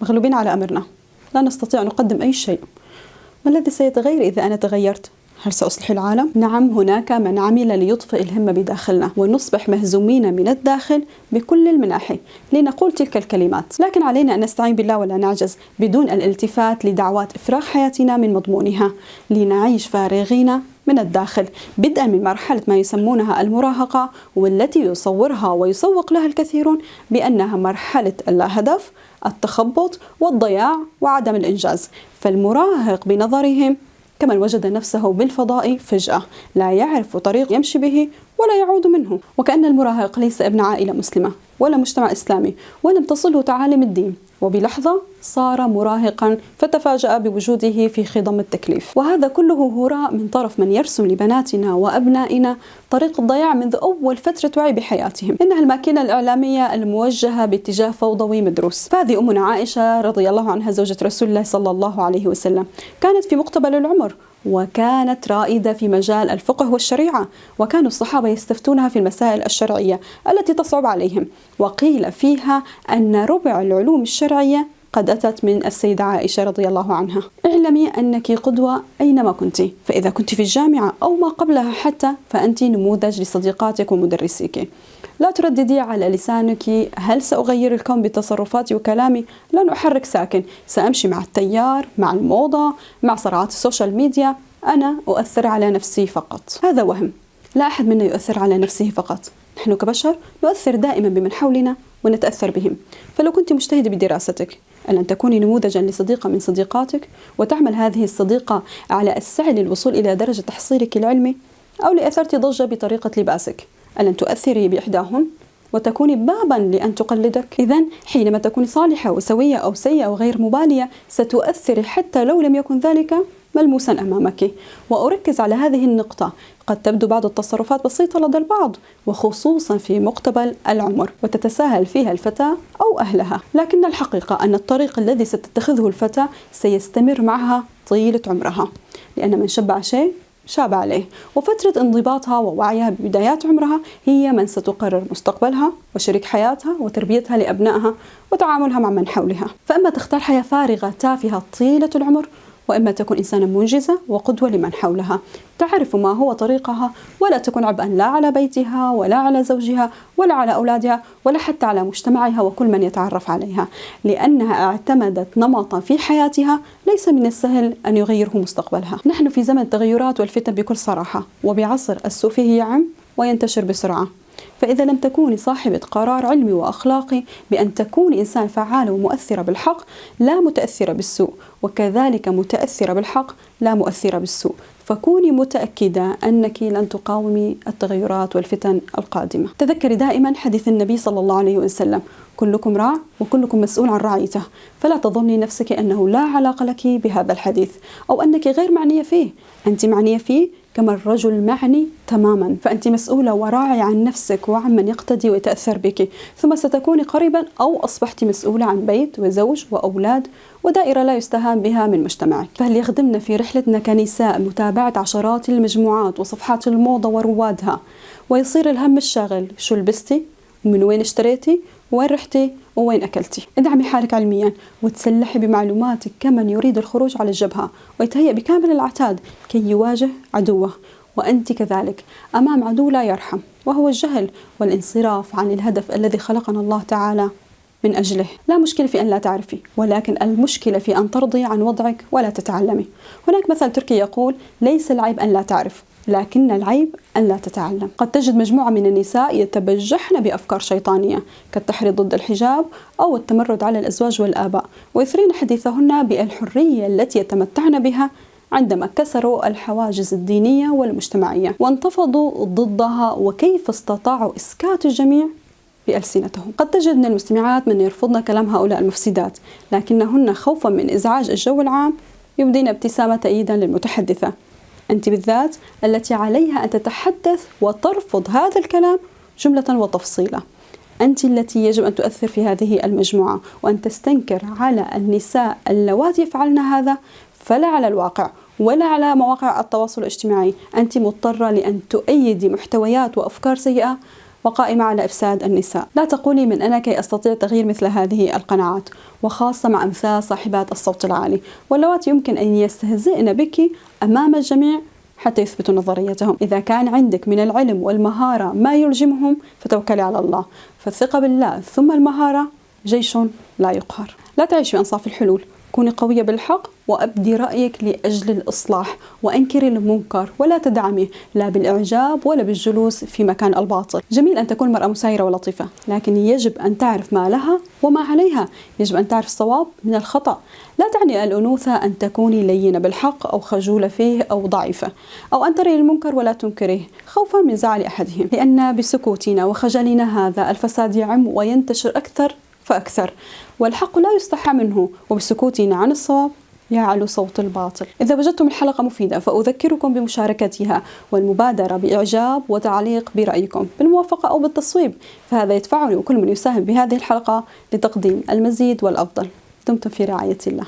مغلوبين على أمرنا، لا نستطيع أن نقدم أي شيء. ما الذي سيتغير إذا أنا تغيرت؟ هل سأصلح العالم؟ نعم، هناك من عمل ليطفئ الهمة بداخلنا ونصبح مهزومين من الداخل بكل المناحي لنقول تلك الكلمات، لكن علينا أن نستعين بالله ولا نعجز بدون الالتفات لدعوات إفراغ حياتنا من مضمونها، لنعيش فارغين من الداخل، بدءا من مرحلة ما يسمونها المراهقة، والتي يصورها ويسوق لها الكثيرون بأنها مرحلة اللا هدف، التخبط والضياع وعدم الإنجاز. فالمراهق بنظرهم كمن وجد نفسه بالفضاء فجأة، لا يعرف طريق يمشي به ولا يعود منه، وكأن المراهق ليس ابن عائلة مسلمة ولا مجتمع إسلامي ولم تصله تعاليم الدين، وبلحظة صار مراهقا فتفاجأ بوجوده في خضم التكليف. وهذا كله هراء من طرف من يرسم لبناتنا وأبنائنا طريق الضياع منذ أول فترة وعي بحياتهم. إنها الماكينة الإعلامية الموجهة باتجاه فوضوي مدروس. فهذه أمنا عائشة رضي الله عنها زوجة رسول الله صلى الله عليه وسلم، كانت في مقتبل العمر، وكانت رائدة في مجال الفقه والشريعة، وكانوا الصحابة يستفتونها في المسائل الشرعية التي تصعب عليهم، وقيل فيها أن ربع العلوم الشرعية قد أتت من السيدة عائشة رضي الله عنها. اعلمي أنك قدوة أينما كنت، فإذا كنت في الجامعة أو ما قبلها حتى فأنت نموذج لصديقاتك ومدرسيك. لا ترددي على لسانك هل سأغير الكون بتصرفاتي وكلامي؟ لن أحرك ساكن، سأمشي مع التيار، مع الموضة، مع صراعات السوشيال ميديا. أنا أؤثر على نفسي فقط. هذا وهم، لا أحد منا يؤثر على نفسه فقط، نحن كبشر نؤثر دائما بمن حولنا ونتأثر بهم. فلو كنت مجتهدة بدراستك، أن تكوني نموذجا لصديقة من صديقاتك، وتعمل هذه الصديقة على السعي للوصول إلى درجة تحصيلك العلمي، أو لأثرت ضجة بطريقة لباسك، أن تؤثري بإحداهن وتكوني بابا لأن تقلدك. إذن حينما تكوني صالحة وسوية أو سيئة وغير مبالية، ستؤثري حتى لو لم يكن ذلك ملموسا أمامك. وأركز على هذه النقطة، قد تبدو بعض التصرفات بسيطة لدى البعض، وخصوصا في مقتبل العمر، وتتساهل فيها الفتاة أو أهلها، لكن الحقيقة أن الطريق الذي ستتخذه الفتاة سيستمر معها طيلة عمرها، لأن من شب شيء شاب عليه. وفترة انضباطها ووعيها ببدايات عمرها هي من ستقرر مستقبلها وشريك حياتها وتربيتها لأبنائها وتعاملها مع من حولها. فإما تختار حياة فارغة تافهة طيلة العمر، وإما تكون إنسانا منجزة وقدوة لمن حولها، تعرف ما هو طريقها، ولا تكون عبئا لا على بيتها ولا على زوجها ولا على أولادها ولا حتى على مجتمعها وكل من يتعرف عليها، لأنها اعتمدت نمطا في حياتها ليس من السهل أن يغيره مستقبلها. نحن في زمن التغيرات والفتن بكل صراحة، وبعصر السوء فيه يعم وينتشر بسرعة. فإذا لم تكوني صاحبة قرار علمي وأخلاقي بأن تكوني إنسان فعال ومؤثرة بالحق لا متأثرة بالسوء، وكذلك متأثرة بالحق لا مؤثرة بالسوء، فكوني متأكدة أنك لن تقاومي التغيرات والفتن القادمة. تذكري دائما حديث النبي صلى الله عليه وسلم: كلكم راع وكلكم مسؤول عن رعيته. فلا تظني نفسك أنه لا علاقة لك بهذا الحديث أو أنك غير معنية فيه، أنت معنية فيه كما الرجل معني تماما. فأنت مسؤولة وراعية عن نفسك وعن من يقتدي ويتأثر بك، ثم ستكوني قريبا أو أصبحت مسؤولة عن بيت وزوج وأولاد ودائرة لا يستهان بها من مجتمعك. فهل يخدمنا في رحلتنا كنساء متابعة عشرات المجموعات وصفحات الموضة وروادها، ويصير الهم الشاغل شو لبستي ومن وين اشتريتي وين رحتي ووين أكلتي؟ ادعمي حالك علميا وتسلحي بمعلوماتك كمن يريد الخروج على الجبهة ويتهيأ بكامل العتاد كي يواجه عدوه، وأنت كذلك أمام عدو لا يرحم، وهو الجهل والانصراف عن الهدف الذي خلقنا الله تعالى من أجله. لا مشكلة في أن لا تعرفي، ولكن المشكلة في أن ترضي عن وضعك ولا تتعلمي. هناك مثل تركي يقول: ليس العيب أن لا تعرف، لكن العيب أن لا تتعلم. قد تجد مجموعة من النساء يتبجحن بأفكار شيطانية كالتحريض ضد الحجاب أو التمرد على الأزواج والآباء، ويثرين حديثهن بالحرية التي يتمتعن بها عندما كسروا الحواجز الدينية والمجتمعية وانتفضوا ضدها، وكيف استطاعوا إسكات الجميع بألسنتهم. قد تجد من المستمعات من يرفضن كلام هؤلاء المفسدات، لكنهن خوفا من إزعاج الجو العام يبدين ابتسامة تأييدا للمتحدثة. أنت بالذات التي عليها أن تتحدث وترفض هذا الكلام جملة وتفصيلا. أنت التي يجب أن تؤثر في هذه المجموعة، وأن تستنكر على النساء اللواتي يفعلن هذا، فلا على الواقع ولا على مواقع التواصل الاجتماعي. أنت مضطرة لأن تؤيدي محتويات وأفكار سيئة وقائمة على إفساد النساء. لا تقولي من أنا كي أستطيع تغيير مثل هذه القناعات، وخاصة مع أمثال صاحبات الصوت العالي، واللواتي يمكن أن يستهزئن بك أمام الجميع حتى يثبتوا نظريتهم. إذا كان عندك من العلم والمهارة ما يلجمهم فتوكلي على الله، فالثقة بالله ثم المهارة جيش لا يقهر. لا تعيش بأنصاف الحلول، كوني قوية بالحق وأبدي رأيك لأجل الإصلاح، وأنكري المنكر ولا تدعميه لا بالإعجاب ولا بالجلوس في مكان الباطل. جميل أن تكون مرأة مسايرة ولطيفة، لكن يجب أن تعرف ما لها وما عليها، يجب أن تعرف الصواب من الخطأ. لا تعني الأنوثة أن تكوني لينة بالحق أو خجولة فيه أو ضعيفة، أو أن تري المنكر ولا تنكريه خوفا من زعل أحدهم، لأن بسكوتنا وخجلنا هذا الفساد يعم وينتشر أكثر فأكثر، والحق لا يستحى منه، وبسكوتنا عن الصواب يعلو صوت الباطل. إذا وجدتم الحلقة مفيدة فأذكركم بمشاركتها والمبادرة بإعجاب وتعليق برأيكم بالموافقة أو بالتصويب، فهذا يدفعني وكل من يساهم بهذه الحلقة لتقديم المزيد والأفضل. دمتم في رعاية الله.